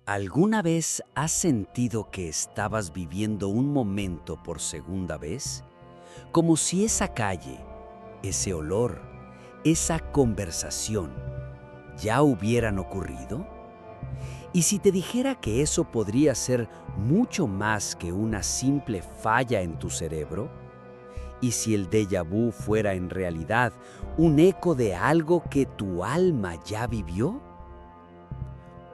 ¿Alguna vez has sentido que estabas viviendo un momento por segunda vez? Como si esa calle, ese olor, esa conversación ya hubieran ocurrido? ¿Y si te dijera que eso podría ser mucho más que una simple falla en tu cerebro? ¿Y si el déjà vu fuera en realidad un eco de algo que tu alma ya vivió?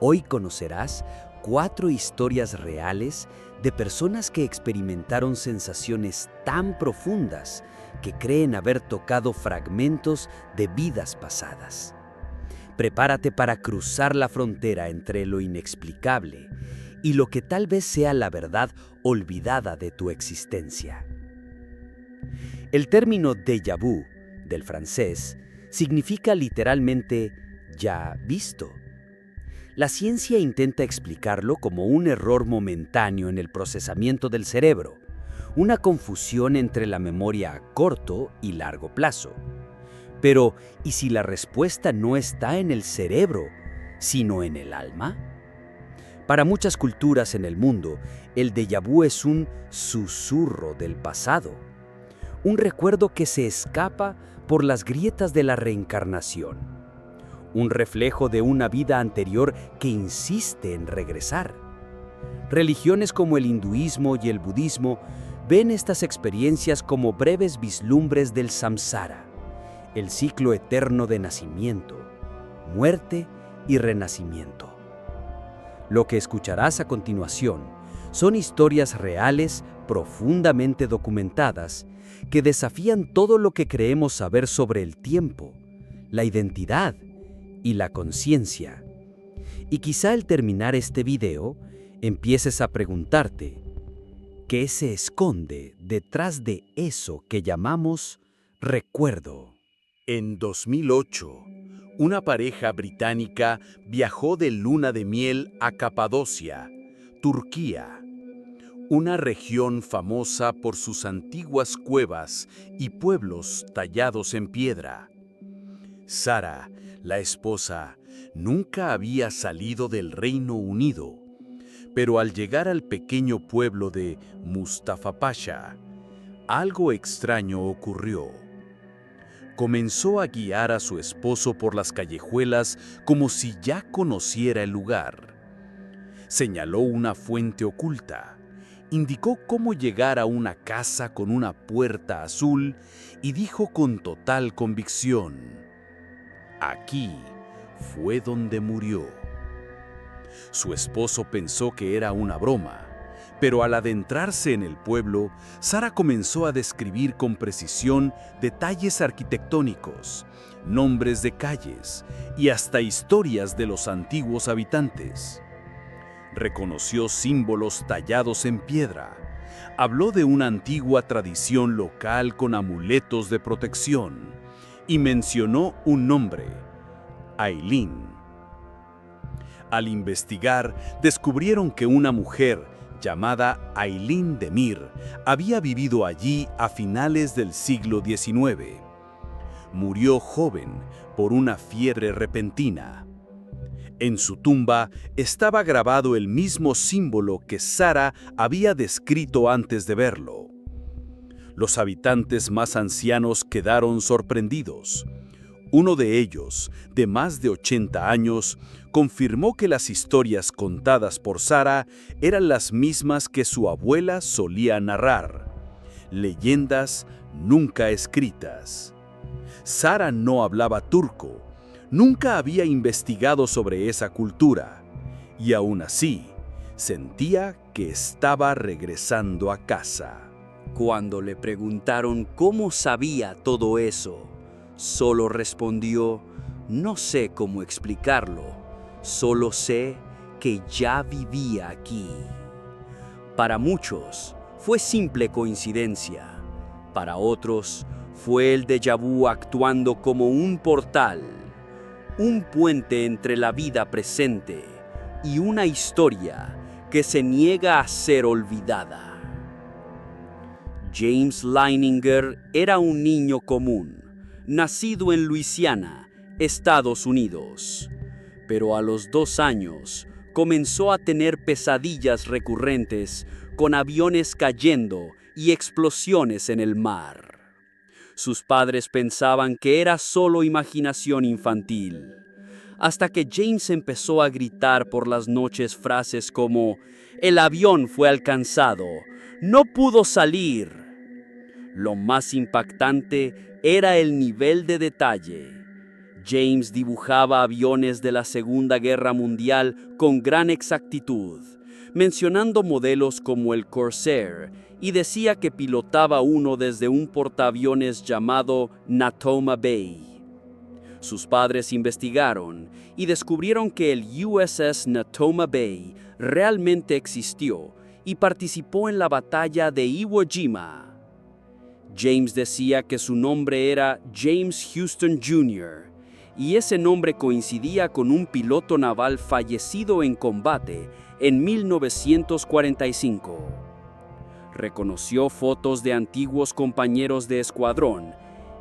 Hoy conocerás 4 historias reales de personas que experimentaron sensaciones tan profundas que creen haber tocado fragmentos de vidas pasadas. Prepárate para cruzar la frontera entre lo inexplicable y lo que tal vez sea la verdad olvidada de tu existencia. El término déjà vu, del francés, significa literalmente ya visto. La ciencia intenta explicarlo como un error momentáneo en el procesamiento del cerebro, una confusión entre la memoria a corto y largo plazo. Pero, ¿y si la respuesta no está en el cerebro, sino en el alma? Para muchas culturas en el mundo, el déjà vu es un susurro del pasado, un recuerdo que se escapa por las grietas de la reencarnación, un reflejo de una vida anterior que insiste en regresar. Religiones como el hinduismo y el budismo ven estas experiencias como breves vislumbres del samsara, el ciclo eterno de nacimiento, muerte y renacimiento. Lo que escucharás a continuación son historias reales, profundamente documentadas, que desafían todo lo que creemos saber sobre el tiempo, la identidad y la conciencia. Y quizá al terminar este video, empieces a preguntarte, ¿qué se esconde detrás de eso que llamamos recuerdo? En 2008, una pareja británica viajó de luna de miel a Capadocia, Turquía, una región famosa por sus antiguas cuevas y pueblos tallados en piedra. Sara, la esposa, nunca había salido del Reino Unido, pero al llegar al pequeño pueblo de Mustafa Pasha, algo extraño ocurrió. Comenzó a guiar a su esposo por las callejuelas como si ya conociera el lugar. Señaló una fuente oculta, indicó cómo llegar a una casa con una puerta azul y dijo con total convicción: aquí fue donde murió. Su esposo pensó que era una broma, pero al adentrarse en el pueblo, Sara comenzó a describir con precisión detalles arquitectónicos, nombres de calles y hasta historias de los antiguos habitantes. Reconoció símbolos tallados en piedra. Habló de una antigua tradición local con amuletos de protección y mencionó un nombre: Aileen. Al investigar, descubrieron que una mujer llamada Aileen de Mir había vivido allí a finales del siglo XIX. Murió joven por una fiebre repentina. En su tumba estaba grabado el mismo símbolo que Sara había descrito antes de verlo. Los habitantes más ancianos quedaron sorprendidos. Uno de ellos, de más de 80 años, confirmó que las historias contadas por Sara eran las mismas que su abuela solía narrar. Leyendas nunca escritas. Sara no hablaba turco, nunca había investigado sobre esa cultura, y aún así, sentía que estaba regresando a casa. Cuando le preguntaron cómo sabía todo eso, solo respondió: no sé cómo explicarlo, solo sé que ya vivía aquí. Para muchos fue simple coincidencia, para otros fue el déjà vu actuando como un portal, un puente entre la vida presente y una historia que se niega a ser olvidada. James Leininger era un niño común, nacido en Luisiana, Estados Unidos. Pero a los 2 años comenzó a tener pesadillas recurrentes con aviones cayendo y explosiones en el mar. Sus padres pensaban que era solo imaginación infantil, hasta que James empezó a gritar por las noches frases como «El avión fue alcanzado, no pudo salir». Lo más impactante era el nivel de detalle. James dibujaba aviones de la Segunda Guerra Mundial con gran exactitud, mencionando modelos como el Corsair, y decía que pilotaba uno desde un portaaviones llamado Natoma Bay. Sus padres investigaron y descubrieron que el USS Natoma Bay realmente existió y participó en la batalla de Iwo Jima. James decía que su nombre era James Houston Jr., y ese nombre coincidía con un piloto naval fallecido en combate en 1945. Reconoció fotos de antiguos compañeros de escuadrón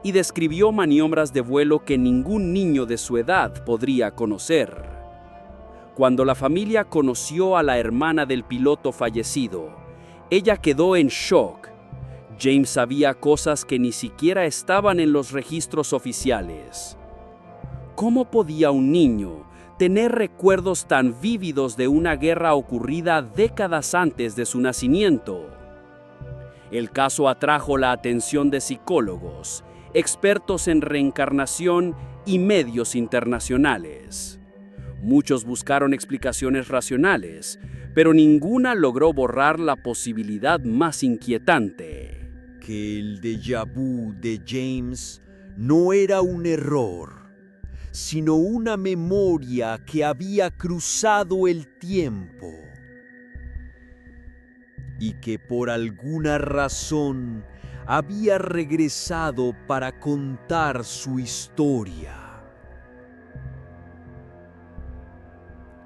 y describió maniobras de vuelo que ningún niño de su edad podría conocer. Cuando la familia conoció a la hermana del piloto fallecido, ella quedó en shock. James sabía cosas que ni siquiera estaban en los registros oficiales. ¿Cómo podía un niño tener recuerdos tan vívidos de una guerra ocurrida décadas antes de su nacimiento? El caso atrajo la atención de psicólogos, expertos en reencarnación y medios internacionales. Muchos buscaron explicaciones racionales, pero ninguna logró borrar la posibilidad más inquietante. Que el déjà vu de James no era un error, sino una memoria que había cruzado el tiempo y que por alguna razón había regresado para contar su historia.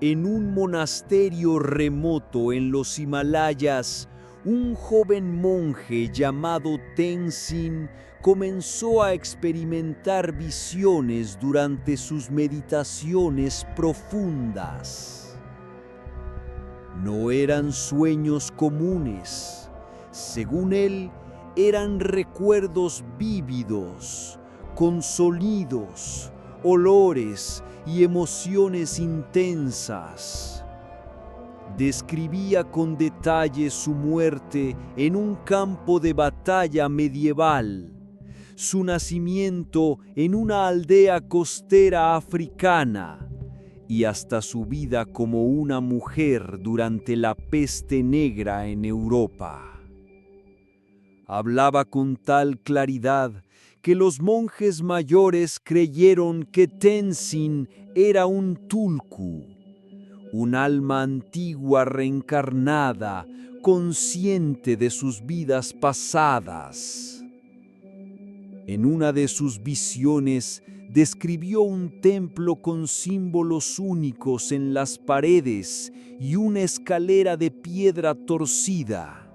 En un monasterio remoto en los Himalayas, un joven monje llamado Tenzin comenzó a experimentar visiones durante sus meditaciones profundas. No eran sueños comunes. Según él, eran recuerdos vívidos, con sonidos, olores y emociones intensas. Describía con detalle su muerte en un campo de batalla medieval, su nacimiento en una aldea costera africana y hasta su vida como una mujer durante la peste negra en Europa. Hablaba con tal claridad que los monjes mayores creyeron que Tenzin era un tulku, un alma antigua reencarnada, consciente de sus vidas pasadas. En una de sus visiones describió un templo con símbolos únicos en las paredes y una escalera de piedra torcida.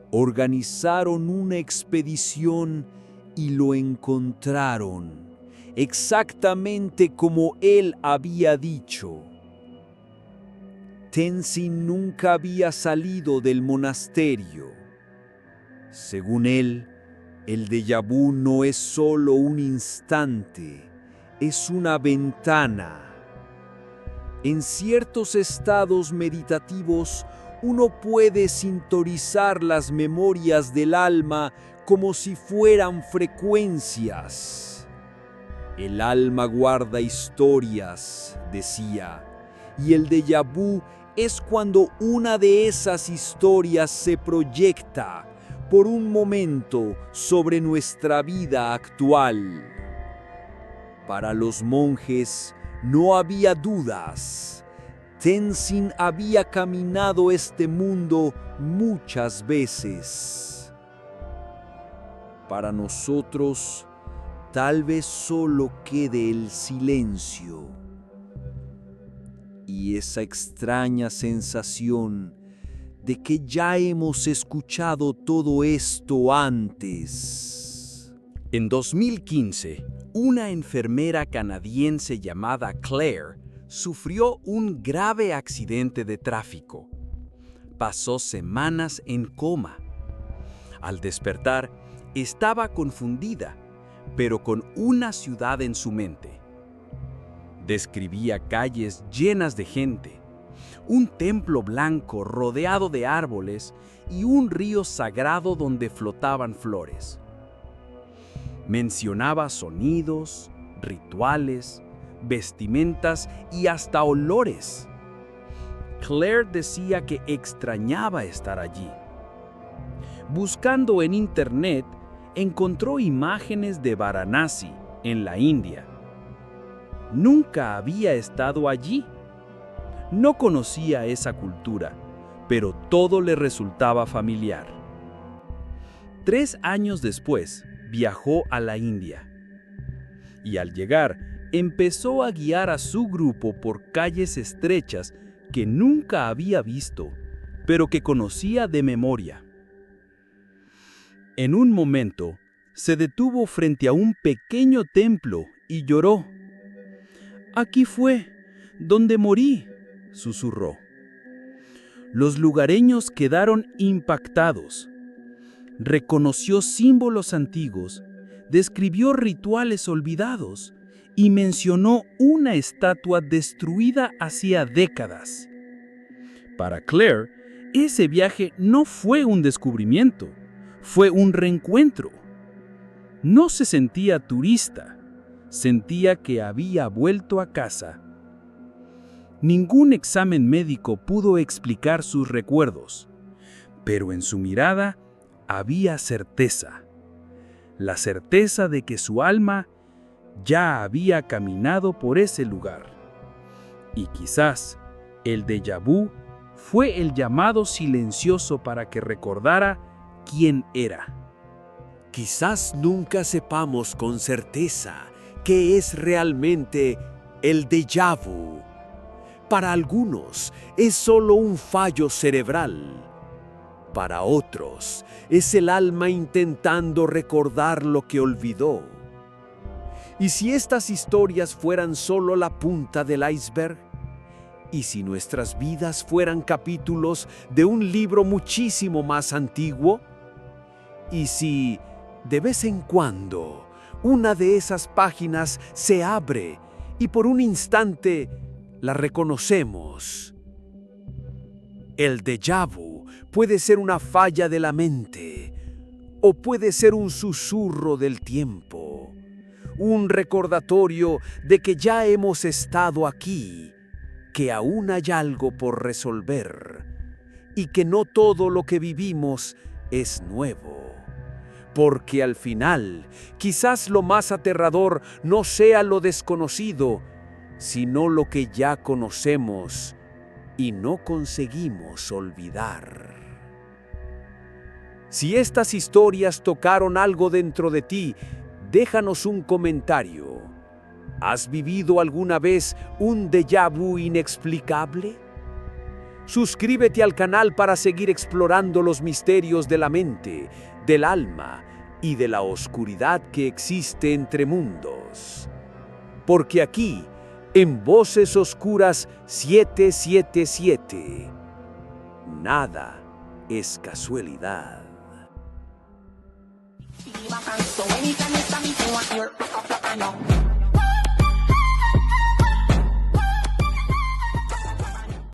Organizaron una expedición y lo encontraron, exactamente como él había dicho. Tenzin nunca había salido del monasterio. Según él, el déjà vu no es solo un instante, es una ventana. En ciertos estados meditativos, uno puede sintonizar las memorias del alma como si fueran frecuencias. El alma guarda historias, decía, y el déjà vu es cuando una de esas historias se proyecta por un momento sobre nuestra vida actual. Para los monjes no había dudas. Tenzin había caminado este mundo muchas veces. Para nosotros, tal vez solo quede el silencio y esa extraña sensación de que ya hemos escuchado todo esto antes. En 2015, una enfermera canadiense llamada Claire sufrió un grave accidente de tráfico. Pasó semanas en coma. Al despertar, estaba confundida, pero con una ciudad en su mente. Describía calles llenas de gente, un templo blanco rodeado de árboles y un río sagrado donde flotaban flores. Mencionaba sonidos, rituales, vestimentas y hasta olores. Claire decía que extrañaba estar allí. Buscando en internet, encontró imágenes de Varanasi, en la India. Nunca había estado allí. No conocía esa cultura, pero todo le resultaba familiar. 3 años después, viajó a la India. Y al llegar, empezó a guiar a su grupo por calles estrechas que nunca había visto, pero que conocía de memoria. En un momento, se detuvo frente a un pequeño templo y lloró. «Aquí fue donde morí», susurró. Los lugareños quedaron impactados. Reconoció símbolos antiguos, describió rituales olvidados y mencionó una estatua destruida hacía décadas. Para Claire, ese viaje no fue un descubrimiento, fue un reencuentro. No se sentía turista, sentía que había vuelto a casa. Ningún examen médico pudo explicar sus recuerdos, pero en su mirada había certeza. La certeza de que su alma ya había caminado por ese lugar. Y quizás el déjà vu fue el llamado silencioso para que recordara quién era. Quizás nunca sepamos con certeza qué es realmente el déjà vu. Para algunos es solo un fallo cerebral. Para otros es el alma intentando recordar lo que olvidó. ¿Y si estas historias fueran solo la punta del iceberg? ¿Y si nuestras vidas fueran capítulos de un libro muchísimo más antiguo? ¿Y si, de vez en cuando, una de esas páginas se abre y por un instante la reconocemos? El déjà vu puede ser una falla de la mente o puede ser un susurro del tiempo, un recordatorio de que ya hemos estado aquí, que aún hay algo por resolver y que no todo lo que vivimos es nuevo. Porque al final, quizás lo más aterrador no sea lo desconocido, sino lo que ya conocemos y no conseguimos olvidar. Si estas historias tocaron algo dentro de ti, déjanos un comentario. ¿Has vivido alguna vez un déjà vu inexplicable? Suscríbete al canal para seguir explorando los misterios de la mente, del alma y de la oscuridad que existe entre mundos. Porque aquí, en Voces Oscuras 777, nada es casualidad.